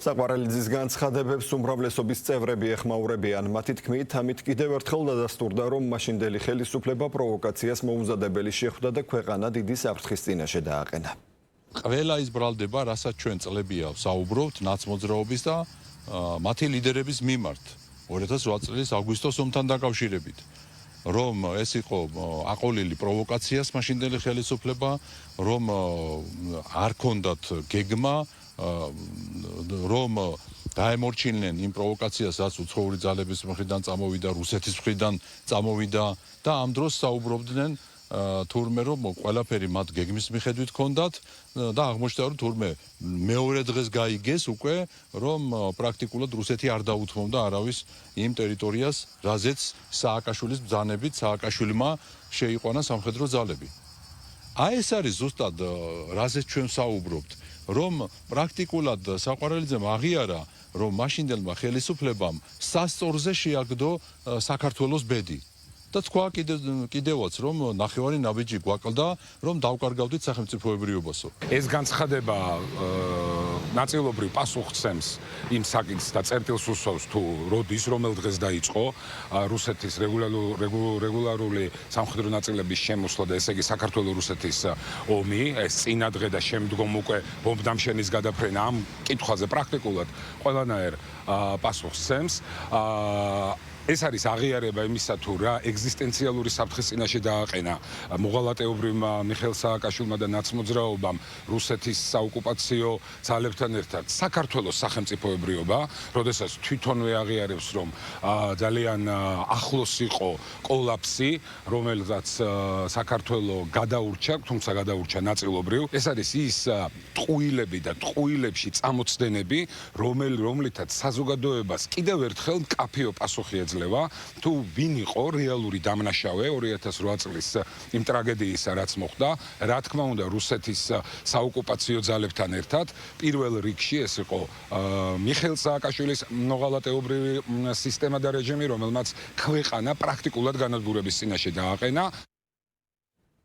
საყვარელიძის განცხადებებს უმრავლესობის წევრები ეხმაურებიან. მათი თქმით, ამით კიდევ ერთხელ დადასტურდა, რომ მაშინდელი ხელისუფლება პროვოკაციას მოუზადებელი შეხვდა და ქვეყანა დიდი საფრთხის წინაშე დააყენა. ყველა ის ბრალდება, რასაც ჩვენ წლებია ვსაუბრობთ ნაცმოძრაობის და მათი ლიდერების მიმართ 2008 წლის აგვისტოს ომთან დაკავშირებით. რომ ეს იყო აყოლილი პროვოკაციას მაშინდელი ხელისუფლება, რომ არ ქონდათ გეგმა, რომ დაემორჩილნენ იმ პროვოკაციას, რაც უცხოური ძალების მხრიდან წამოვიდა, რუსეთის მხრიდან წამოვიდა და ამ დროს საუბრობდნენ თურმე რომ ყველაფერი მათ გეგმის მიხედვით ჰქონდათ და აღმოჩნდა რომ თურმე მეორე დღეს გაიგეს უკვე რომ პრაქტიკულად რუსეთი არ დაუთმობდა არავის იმ ტერიტორიას, რაზეც სააკაშვილის ბრძანებით სააკაშვილმა შეიყვანა სამხედრო ძალები. აი ეს არის ზუსტად რაზეც ჩვენ ვსაუბრობთ, რომ პრაქტიკულად საყვარელიძემ აღიარა, რომ მაშინდელმა ხელისუფლებამ სასწორზე შეაგდო საქართველოს ბედი. და თქვა კიდევაც რომ ნახევარი ნაბიჯი გვაკლდა რომ დავკარგავდით სახელმწიფოებრიობასო. ეს განცხადება ნაწილობრივ პასუხცემს იმ საკითხს და წერტილს უსვავს თუ როდის რომელ დღეს დაიწყო რუსეთის რეგულარული სამხედრო ნაწილების შემოსვლა და ესე იგი საქართველო-რუსეთის ომი, ეს წინა დღე და შემდგომ უკვე ბომბდამშენის გადაფრენა ამ კითხვაზე პრაქტიკულად ყველანაირ პასუხცემს. ეს არის აღიარება იმისა თუ რა ეგზისტენციალური საფრთხის წინაშე დააყენა მოღალატეობრივმა მიხეილ სააკაშვილმა და ნაცმოძრაობამ რუსეთის საოკუპაციო ძალებთან ერთად საქართველოს სახელმწიფოებრიობა, როდესაც თვითონვე აღიარებს რომ ძალიან ახლოს იყო კოლაფსი, რომელსაც საქართველო გადაურჩა, თუმცა გადაურჩა ნაწილობრივ. ეს არის ის ტყუილები და ტყუილებში წამოწდენები, რომლითაც საზოგადოებას კიდევ ერთხელ მკაფიო პასუხი თუ ვინ იყო რეალური დამნაშავე 2008 წლის იმ ტრაგედიისა, რაც მოხდა, რა თქმა უნდა რუსეთის საოკუპაციო ძალებთან ერთად, პირველ რიგში ეს იყო მიხეილ სააკაშვილის მოღალატეობრივი სისტემა და რეჟიმი, რომელმაც ქვეყანა პრაქტიკულად განადგურების წინაშე დააყენა.